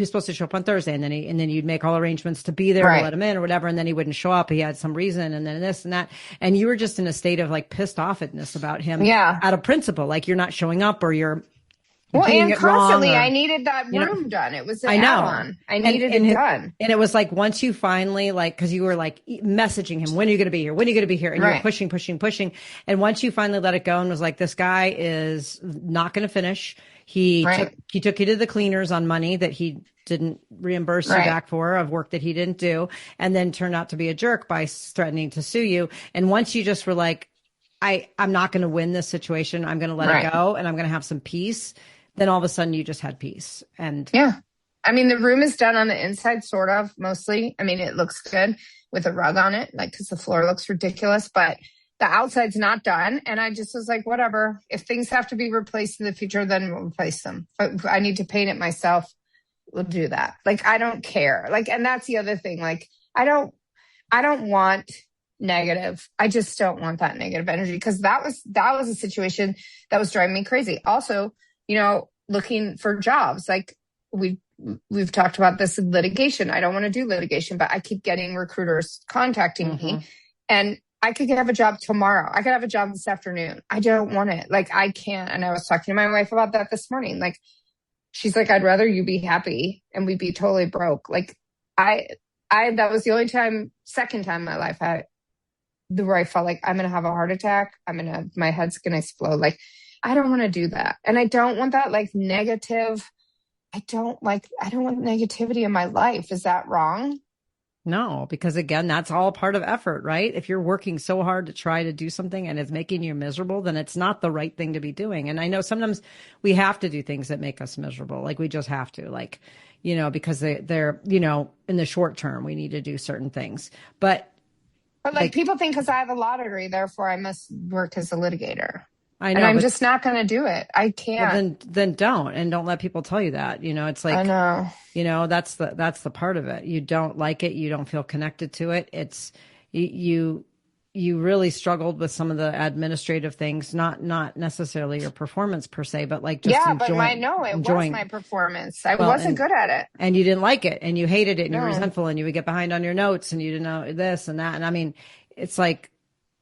A: supposed to show up on Thursday, and then you'd make all arrangements to be there to let him in or whatever. And then he wouldn't show up. He had some reason, and then this and that. And you were just in a state of like pissed offness about him out of principle. Like, you're not showing up, or you're
B: and constantly I needed that room done. It was an add-on. I needed it done.
A: And it was like, once you finally cause you were like messaging him, when are you going to be here? When are you going to be here? And you were pushing. And once you finally let it go and was like, this guy is not going to finish. He took you to the cleaners on money that he didn't reimburse you back for, of work that he didn't do, and then turned out to be a jerk by threatening to sue you. And once you just were like, I'm not going to win this situation. I'm going to let it go, and I'm going to have some peace. Then all of a sudden you just had peace. And
B: I mean, the room is done on the inside, sort of, mostly. I mean, it looks good with a rug on it, like, because the floor looks ridiculous, but the outside's not done. And I just was like, whatever. If things have to be replaced in the future, then we'll replace them. But if I need to paint it myself, we'll do that. Like, I don't care. Like, and that's the other thing. Like, I don't want negative. I just don't want that negative energy, because that was a situation that was driving me crazy. Also, looking for jobs. Like, we we've talked about this in litigation. I don't want to do litigation, but I keep getting recruiters contacting me, and I could have a job tomorrow. I could have a job this afternoon. I don't want it. Like, I can't. And I was talking to my wife about that this morning. Like, she's like, I'd rather you be happy and we'd be totally broke. Like, that was the only second time in my life where I felt like I'm going to have a heart attack. My head's going to explode. Like, I don't want to do that. And I don't want that like negative. I don't want negativity in my life. Is that wrong?
A: No, because again, that's all part of effort, right? If you're working so hard to try to do something and it's making you miserable, then it's not the right thing to be doing. And I know sometimes we have to do things that make us miserable. Like, we just have to, like, because they're, in the short term, we need to do certain things. But
B: like people think because I have a law degree, therefore I must work as a litigator.
A: I know,
B: and I'm just not going to do it. I can't.
A: Well, then don't let people tell you that. It's like,
B: I know.
A: That's the part of it. You don't like it. You don't feel connected to it. It's you really struggled with some of the administrative things, not necessarily your performance per se, but like just enjoying.
B: It was my performance. I wasn't good at it,
A: and you didn't like it, and you hated it, and you were resentful, and you would get behind on your notes, and you didn't know this and that. And I mean, it's like,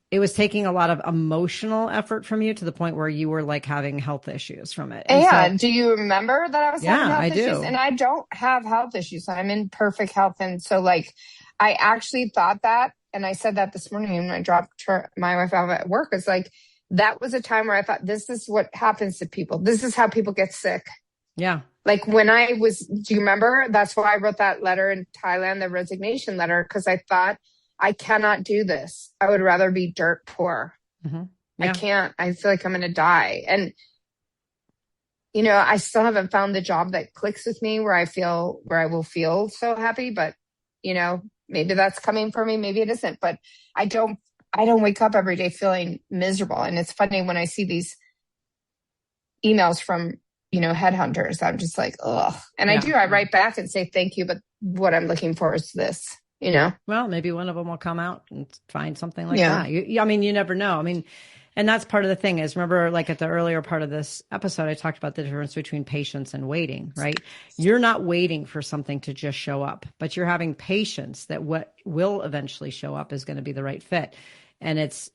A: it was taking a lot of emotional effort from you to the point where you were like having health issues from it.
B: And do you remember that I was having health issues?
A: Do.
B: And I don't have health issues. I'm in perfect health. And so like, I actually thought that, and I said that this morning when I dropped my wife out at work, it's like, that was a time where I thought, this is what happens to people. This is how people get sick.
A: Yeah.
B: Like do you remember? That's why I wrote that letter in Thailand, the resignation letter, because I thought, I cannot do this. I would rather be dirt poor.
A: Yeah.
B: I can't. I feel like I'm going to die. And, I still haven't found the job that clicks with me where I will feel so happy. But, maybe that's coming for me. Maybe it isn't. But I don't wake up every day feeling miserable. And it's funny when I see these emails from, headhunters, I'm just like, ugh. And I write back and say, thank you. But what I'm looking for is this.
A: Well, maybe one of them will come out and find something like that. You never know. I mean, and that's part of the thing is, remember, like at the earlier part of this episode, I talked about the difference between patience and waiting, right? You're not waiting for something to just show up, but you're having patience that what will eventually show up is going to be the right fit. And it's,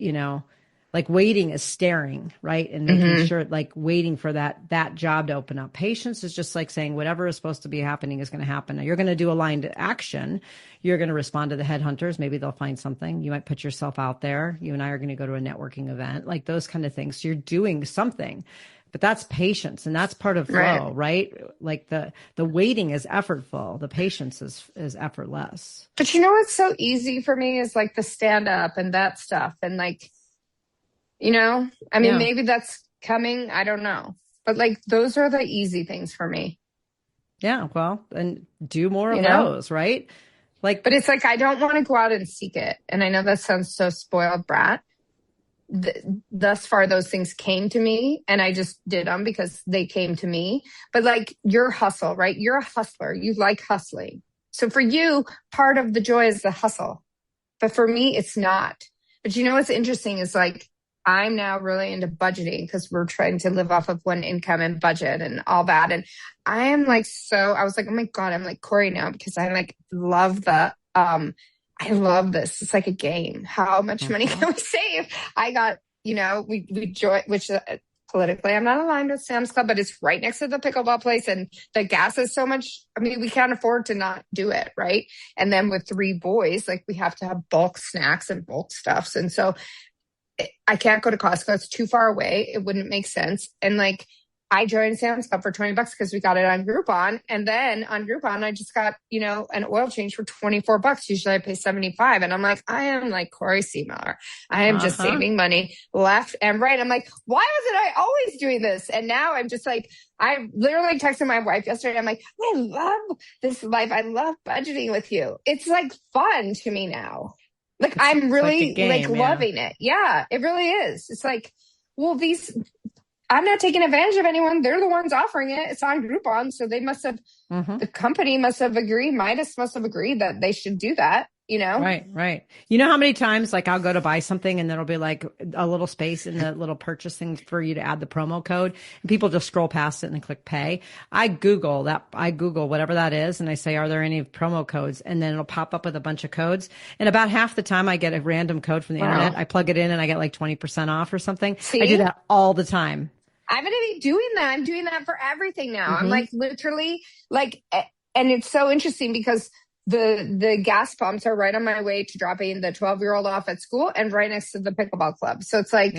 A: like waiting is staring, right? And making sure, like waiting for that job to open up. Patience is just like saying whatever is supposed to be happening is going to happen. Now, you're going to do aligned action. You're going to respond to the headhunters. Maybe they'll find something. You might put yourself out there. You and I are going to go to a networking event, like those kind of things. So you're doing something, but that's patience, and that's part of flow, right? Like the waiting is effortful. The patience is effortless.
B: But what's so easy for me is like the stand up and that stuff. And like, maybe that's coming. I don't know. But like, those are the easy things for me.
A: Yeah. Well, and do more of those, right? Like,
B: but it's like, I don't want to go out and seek it. And I know that sounds so spoiled brat. Thus far, those things came to me and I just did them because they came to me. But like your hustle, right? You're a hustler. You like hustling. So for you, part of the joy is the hustle. But for me, it's not. But what's interesting is like, I'm now really into budgeting because we're trying to live off of one income and budget and all that. And I am like, I was like, oh my God, I'm like Corey now because I like love I love this. It's like a game. How much money can we save? I got, we joined, which politically I'm not aligned with Sam's Club, but it's right next to the pickleball place. And the gas is so much. I mean, we can't afford to not do it. Right. And then with 3 boys, like we have to have bulk snacks and bulk stuffs. And so I can't go to Costco. It's too far away. It wouldn't make sense. And like, I joined Sam's Club for $20 because we got it on Groupon. And then on Groupon, I just got, an oil change for $24. Usually I pay $75. And I'm like, I am like Corey C. Miller. I am just saving money left and right. I'm like, why wasn't I always doing this? And now I'm just like, I literally texted my wife yesterday. I'm like, I love this life. I love budgeting with you. It's like fun to me now. Like, I'm really like loving it. Yeah, it really is. It's like, well, I'm not taking advantage of anyone. They're the ones offering it. It's on Groupon. So they must have, the company must have agreed. Midas must have agreed that they should do that, you know?
A: Right, right. You know how many times like I'll go to buy something and there'll be like a little space in the little purchase thing for you to add the promo code and people just scroll past it and then click pay. I Google whatever that is and I say, are there any promo codes? And then it'll pop up with a bunch of codes. And about half the time I get a random code from the internet. I plug it in and I get like 20% off or something.
B: See?
A: I do that all the time.
B: I'm going to be doing that. I'm doing that for everything now. I'm like literally like, and it's so interesting because the gas pumps are right on my way to dropping the 12-year-old off at school and right next to the pickleball club. So it's like,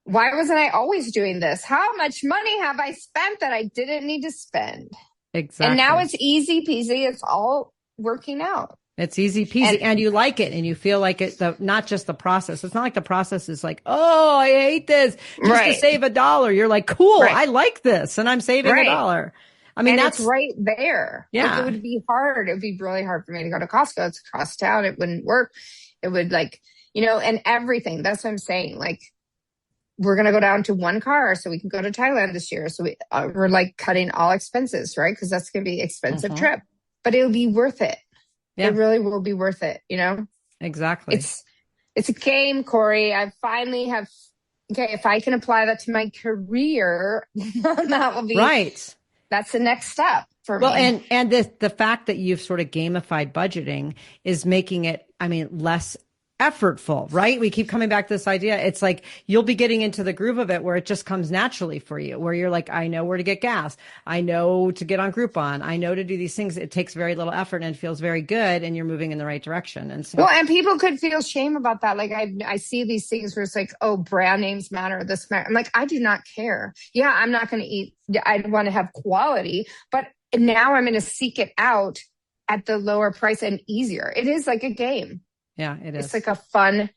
B: why wasn't I always doing this? How much money have I spent that I didn't need to spend?
A: Exactly.
B: And now it's easy peasy. It's all working out.
A: It's easy peasy and you like it and you feel like it's not just the process. It's not like the process is like, oh, I hate this just to save $1. You're like, cool, I like this and I'm saving $1. I mean, that's
B: right there.
A: Yeah.
B: Like, it would be hard. It would be really hard for me to go to Costco. It's across town. It wouldn't work. It would like, you know, and everything. That's what I'm saying. Like, we're going to go down to one car so we can go to Thailand this year. So we're like cutting all expenses, right? Because that's going to be an expensive trip, but it'll be worth it. Yeah. It really will be worth it, you know?
A: Exactly.
B: It's a game, Corey. I finally have, if I can apply that to my career, that will be
A: right.
B: That's the next step for me.
A: Well, and the fact that you've sort of gamified budgeting is making it, I mean, less effortful, right? We keep coming back to this idea. It's like you'll be getting into the groove of it where it just comes naturally for you, where you're like, I know where to get gas. I know to get on Groupon. I know to do these things. It takes very little effort and it feels very good and you're moving in the right direction. And so,
B: well, and people could feel shame about that. Like I see these things where it's like, oh, brand names matter. This matter. I'm like, I do not care. Yeah, I'm not going to eat. I want to have quality, but now I'm going to seek it out at the lower price and easier. It is like a game.
A: Yeah, it is.
B: It's like a fun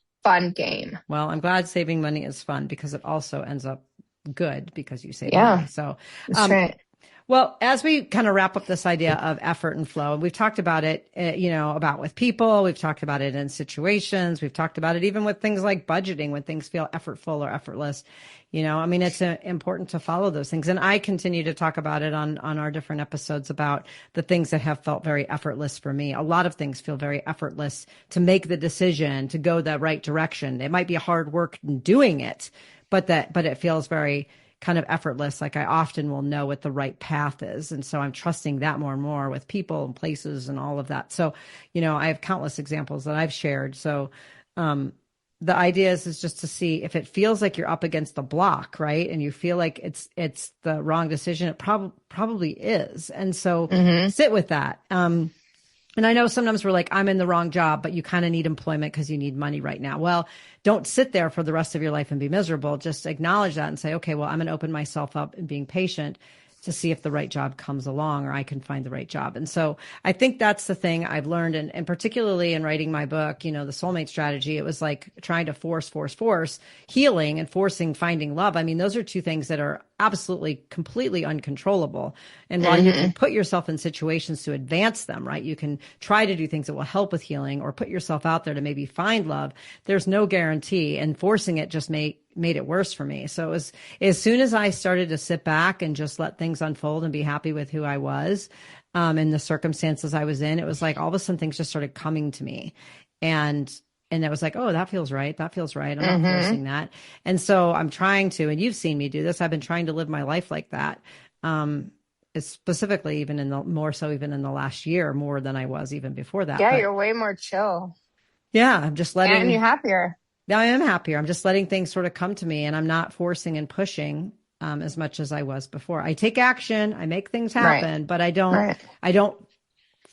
B: game.
A: Well, I'm glad saving money is fun because it also ends up good because you save money. So,
B: that's right.
A: Well, as we kind of wrap up this idea of effort and flow, and we've talked about it, about with people, we've talked about it in situations, we've talked about it even with things like budgeting when things feel effortful or effortless. I mean, it's important to follow those things. And I continue to talk about it on our different episodes about the things that have felt very effortless for me. A lot of things feel very effortless to make the decision to go the right direction. It might be hard work in doing it, but it feels very kind of effortless. Like I often will know what the right path is. And so I'm trusting that more and more with people and places and all of that. So, I have countless examples that I've shared. So, the idea is just to see if it feels like you're up against the block, right? And you feel like it's the wrong decision. It probably is. And so sit with that. And I know sometimes we're like, I'm in the wrong job, but you kind of need employment because you need money right now. Well, don't sit there for the rest of your life and be miserable. Just acknowledge that and say, okay, well, I'm going to open myself up and being patient to see if the right job comes along or I can find the right job. And so I think that's the thing I've learned. And particularly in writing my book, the soulmate strategy, it was like trying to force healing and forcing finding love. I mean, those are two things that are absolutely completely uncontrollable. And while you can put yourself in situations to advance them, right? You can try to do things that will help with healing or put yourself out there to maybe find love. There's no guarantee, and forcing it just made it worse for me. So it was as soon as I started to sit back and just let things unfold and be happy with who I was, and the circumstances I was in, it was like all of a sudden things just started coming to me. And it was like, oh, that feels right. That feels right. I'm not forcing that. And so I'm trying to, and you've seen me do this. I've been trying to live my life like that. Specifically, even in the last year, more than I was even before that.
B: Yeah, you're way more chill.
A: Yeah, I'm just letting.
B: And you're happier.
A: Now I am happier. I'm just letting things sort of come to me, and I'm not forcing and pushing as much as I was before. I take action, I make things happen, but I don't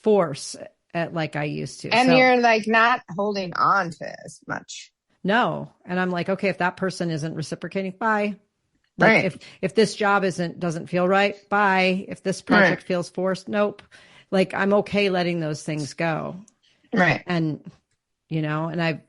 A: force it like I used to.
B: And you're like not holding on to as much.
A: No, and I'm like, okay, if that person isn't reciprocating, bye. Like if this job doesn't feel right, bye. If this project feels forced, nope. Like I'm okay letting those things go.
B: Right.
A: And and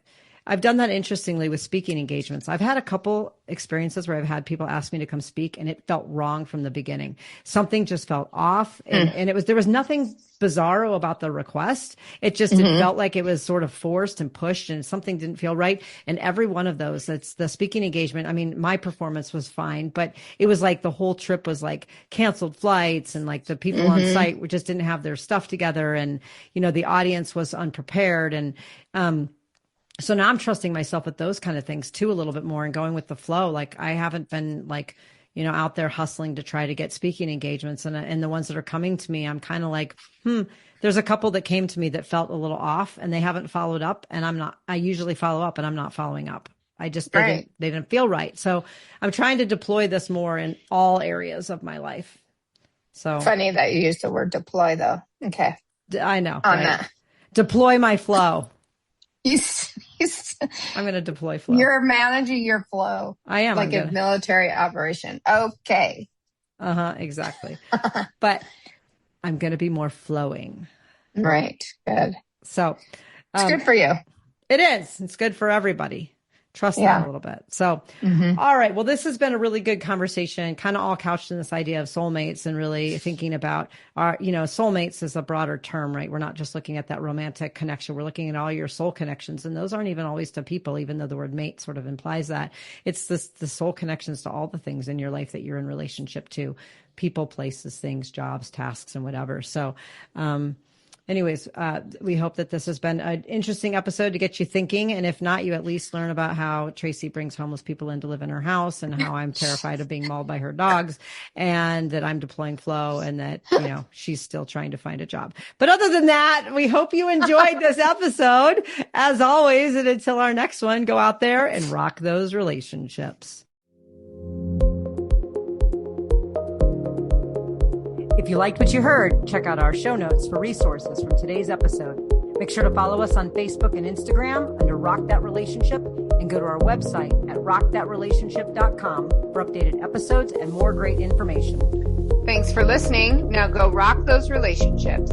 A: I've done that interestingly with speaking engagements. I've had a couple experiences where I've had people ask me to come speak and it felt wrong from the beginning. Something just felt off and there was nothing bizarro about the request. It just it felt like it was sort of forced and pushed and something didn't feel right. And every one of those, that's the speaking engagement. I mean, my performance was fine, but it was like the whole trip was like canceled flights and like the people on site just didn't have their stuff together. And, you know, the audience was unprepared. And, so now I'm trusting myself with those kind of things too, a little bit more and going with the flow. Like I haven't been like, you know, out there hustling to try to get speaking engagements. And the ones that are coming to me, I'm kind of like, there's a couple that came to me that felt a little off and they haven't followed up. And I usually follow up and I'm not following up. They didn't feel right. So I'm trying to deploy this more in all areas of my life. So
B: funny that you used the word deploy though. Okay.
A: I know.
B: On
A: right?
B: that.
A: Deploy my flow.
B: I'm
A: going to deploy flow.
B: You're managing your flow.
A: I am.
B: Like a military operation. Okay.
A: Exactly. But I'm going to be more flowing.
B: Right. Good.
A: So
B: it's good for you.
A: It is. It's good for everybody. Trust them a little bit. So, all right. Well, this has been a really good conversation, kind of all couched in this idea of soulmates and really thinking about our, you know, soulmates is a broader term, right? We're not just looking at that romantic connection. We're looking at all your soul connections. And those aren't even always to people, even though the word mate sort of implies that. It's the soul connections to all the things in your life that you're in relationship to: people, places, things, jobs, tasks, and whatever. So, anyways, we hope that this has been an interesting episode to get you thinking. And if not, you at least learn about how Tracy brings homeless people in to live in her house and how I'm terrified of being mauled by her dogs and that I'm deploying flow and that, you know, she's still trying to find a job. But other than that, we hope you enjoyed this episode. As always, and until our next one, go out there and rock those relationships. If you liked what you heard, check out our show notes for resources from today's episode. Make sure to follow us on Facebook and Instagram under Rock That Relationship and go to our website at rockthatrelationship.com for updated episodes and more great information.
B: Thanks for listening. Now go rock those relationships.